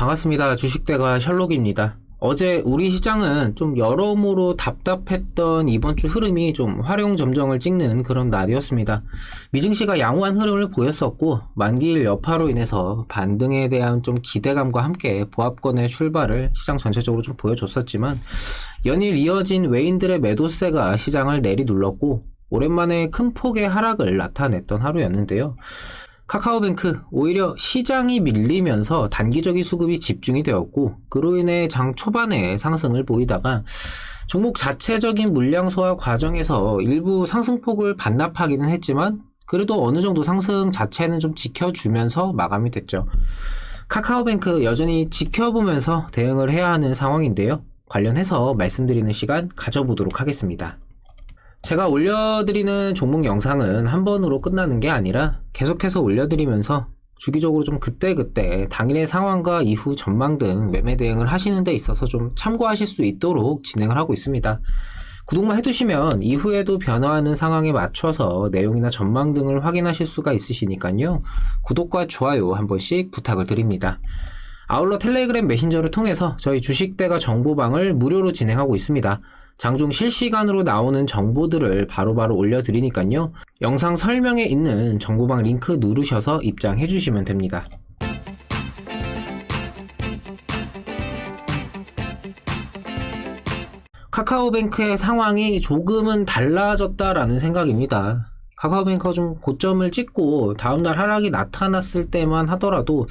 반갑습니다. 주식대가 셜록입니다. 어제 우리 시장은 좀 여러모로 답답했던 이번 주 흐름이 좀 활용점정을 찍는 그런 날이었습니다. 미증시가 양호한 흐름을 보였었고 만기일 여파로 인해서 반등에 대한 좀 기대감과 함께 보합권의 출발을 시장 전체적으로 좀 보여줬었지만 연일 이어진 외인들의 매도세가 시장을 내리눌렀고 오랜만에 큰 폭의 하락을 나타냈던 하루였는데요. 카카오뱅크 오히려 시장이 밀리면서 단기적인 수급이 집중이 되었고 그로 인해 장 초반에 상승을 보이다가 종목 자체적인 물량 소화 과정에서 일부 상승폭을 반납하기는 했지만 그래도 어느 정도 상승 자체는 좀 지켜주면서 마감이 됐죠. 카카오뱅크 여전히 지켜보면서 대응을 해야 하는 상황인데요. 관련해서 말씀드리는 시간 가져보도록 하겠습니다. 제가 올려드리는 종목 영상은 한 번으로 끝나는 게 아니라 계속해서 올려드리면서 주기적으로 좀 그때그때 당일의 상황과 이후 전망 등 매매 대응을 하시는 데 있어서 좀 참고하실 수 있도록 진행을 하고 있습니다. 구독만 해두시면 이후에도 변화하는 상황에 맞춰서 내용이나 전망 등을 확인하실 수가 있으시니까요. 구독과 좋아요 한 번씩 부탁을 드립니다. 아울러 텔레그램 메신저를 통해서 저희 주식대가 정보방을 무료로 진행하고 있습니다. 장중 실시간으로 나오는 정보들을 바로바로 올려드리니까요. 영상 설명에 있는 정보방 링크 누르셔서 입장해 주시면 됩니다. 카카오뱅크의 상황이 조금은 달라졌다라는 생각입니다. 카카오뱅크가 좀 고점을 찍고 다음날 하락이 나타났을 때만 하더라도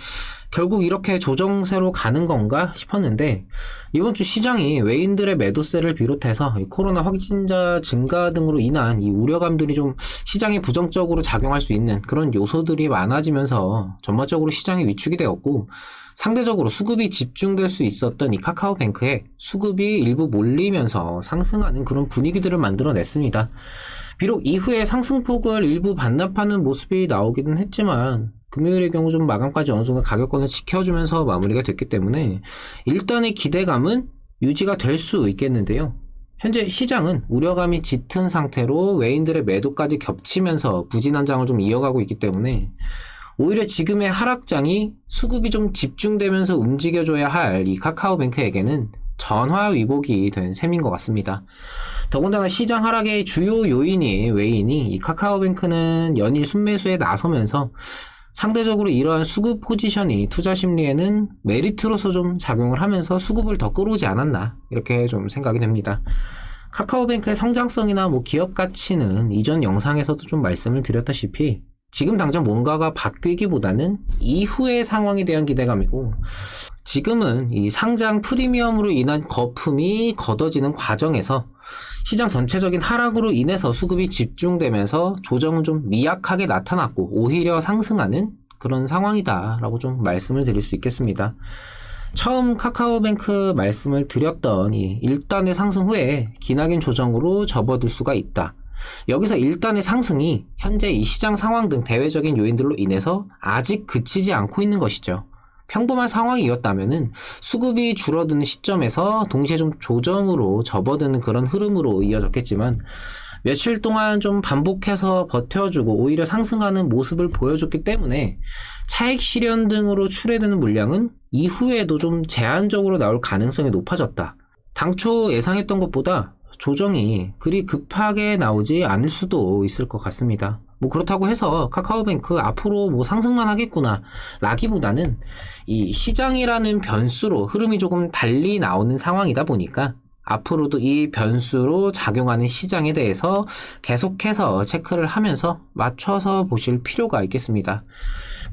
결국 이렇게 조정세로 가는 건가 싶었는데 이번 주 시장이 외인들의 매도세를 비롯해서 코로나 확진자 증가 등으로 인한 이 우려감들이 좀 시장에 부정적으로 작용할 수 있는 그런 요소들이 많아지면서 전반적으로 시장이 위축이 되었고 상대적으로 수급이 집중될 수 있었던 이 카카오뱅크에 수급이 일부 몰리면서 상승하는 그런 분위기들을 만들어냈습니다. 비록 이후에 상승폭을 일부 반납하는 모습이 나오기는 했지만 금요일의 경우 좀 마감까지 어느 정도 가격권을 지켜주면서 마무리가 됐기 때문에 일단의 기대감은 유지가 될 수 있겠는데요. 현재 시장은 우려감이 짙은 상태로 외인들의 매도까지 겹치면서 부진한 장을 좀 이어가고 있기 때문에 오히려 지금의 하락장이 수급이 좀 집중되면서 움직여줘야 할 이 카카오뱅크에게는 전화위복이 된 셈인 것 같습니다. 더군다나 시장 하락의 주요 요인이 외인이 이 카카오뱅크는 연일 순매수에 나서면서 상대적으로 이러한 수급 포지션이 투자 심리에는 메리트로서 좀 작용을 하면서 수급을 더 끌어오지 않았나 이렇게 좀 생각이 됩니다. 카카오뱅크의 성장성이나 기업 가치는 이전 영상에서도 좀 말씀을 드렸다시피 지금 당장 뭔가가 바뀌기보다는 이후의 상황에 대한 기대감이고 지금은 이 상장 프리미엄으로 인한 거품이 걷어지는 과정에서 시장 전체적인 하락으로 인해서 수급이 집중되면서 조정은 좀 미약하게 나타났고 오히려 상승하는 그런 상황이다 라고 좀 말씀을 드릴 수 있겠습니다. 처음 카카오뱅크 말씀을 드렸던 이 일단의 상승 후에 기나긴 조정으로 접어들 수가 있다. 여기서 일단의 상승이 현재 이 시장 상황 등 대외적인 요인들로 인해서 아직 그치지 않고 있는 것이죠. 평범한 상황이었다면은 수급이 줄어드는 시점에서 동시에 좀 조정으로 접어드는 그런 흐름으로 이어졌겠지만 며칠 동안 좀 반복해서 버텨주고 오히려 상승하는 모습을 보여줬기 때문에 차익 실현 등으로 출회되는 물량은 이후에도 좀 제한적으로 나올 가능성이 높아졌다. 당초 예상했던 것보다 조정이 그리 급하게 나오지 않을 수도 있을 것 같습니다. 그렇다고 해서 카카오뱅크 앞으로 상승만 하겠구나 라기보다는 이 시장이라는 변수로 흐름이 조금 달리 나오는 상황이다 보니까 앞으로도 이 변수로 작용하는 시장에 대해서 계속해서 체크를 하면서 맞춰서 보실 필요가 있겠습니다.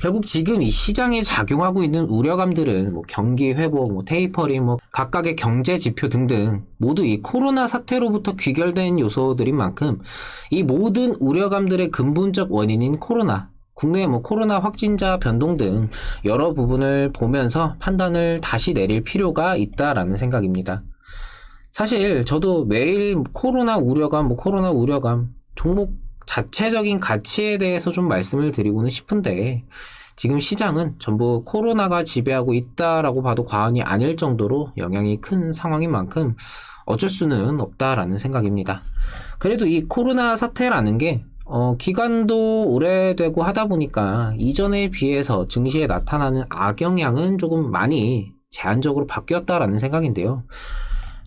결국 지금 이 시장에 작용하고 있는 우려감들은 경기 회복, 테이퍼링, 각각의 경제 지표 등등 모두 이 코로나 사태로부터 귀결된 요소들인 만큼 이 모든 우려감들의 근본적 원인인 코로나, 국내 코로나 확진자 변동 등 여러 부분을 보면서 판단을 다시 내릴 필요가 있다라는 생각입니다. 사실 저도 매일 코로나 우려감, 종목 자체적인 가치에 대해서 좀 말씀을 드리고는 싶은데 지금 시장은 전부 코로나가 지배하고 있다라고 봐도 과언이 아닐 정도로 영향이 큰 상황인 만큼 어쩔 수는 없다라는 생각입니다. 그래도 이 코로나 사태라는 게 기간도 오래되고 하다 보니까 이전에 비해서 증시에 나타나는 악영향은 조금 많이 제한적으로 바뀌었다라는 생각인데요.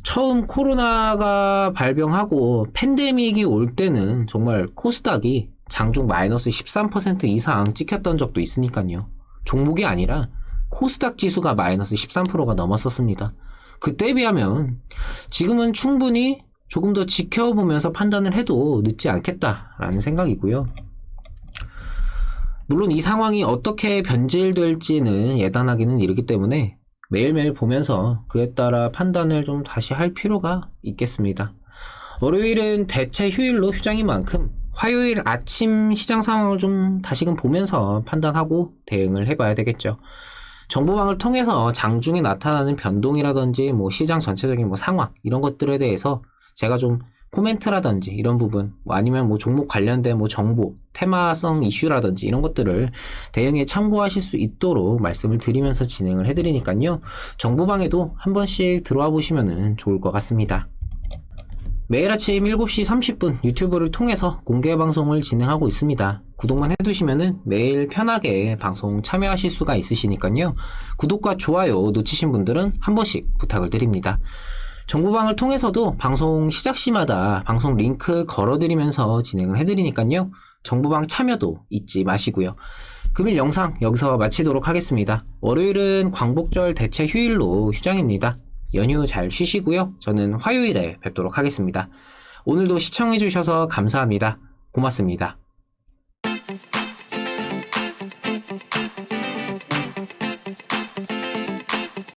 처음 코로나가 발병하고 팬데믹이 올 때는 정말 코스닥이 장중 마이너스 13% 이상 찍혔던 적도 있으니까요. 종목이 아니라 코스닥 지수가 마이너스 13%가 넘었었습니다. 그때에 비하면 지금은 충분히 조금 더 지켜보면서 판단을 해도 늦지 않겠다라는 생각이고요. 물론 이 상황이 어떻게 변질될지는 예단하기는 이르기 때문에 매일매일 보면서 그에 따라 판단을 좀 다시 할 필요가 있겠습니다. 월요일은 대체 휴일로 휴장인 만큼 화요일 아침 시장 상황을 좀 다시금 보면서 판단하고 대응을 해봐야 되겠죠. 정보망을 통해서 장중에 나타나는 변동이라든지 시장 전체적인 상황 이런 것들에 대해서 제가 좀 코멘트라든지 이런 부분 아니면 종목 관련된 정보 테마성 이슈라든지 이런 것들을 대응에 참고하실 수 있도록 말씀을 드리면서 진행을 해드리니까요. 정보방에도 한 번씩 들어와 보시면 좋을 것 같습니다. 매일 아침 7시 30분 유튜브를 통해서 공개 방송을 진행하고 있습니다. 구독만 해두시면 매일 편하게 방송 참여하실 수가 있으시니까요. 구독과 좋아요 놓치신 분들은 한 번씩 부탁을 드립니다. 정보방을 통해서도 방송 시작 시마다 방송 링크 걸어드리면서 진행을 해드리니까요. 정보방 참여도 잊지 마시고요. 금일 영상 여기서 마치도록 하겠습니다. 월요일은 광복절 대체 휴일로 휴장입니다. 연휴 잘 쉬시고요. 저는 화요일에 뵙도록 하겠습니다. 오늘도 시청해주셔서 감사합니다. 고맙습니다.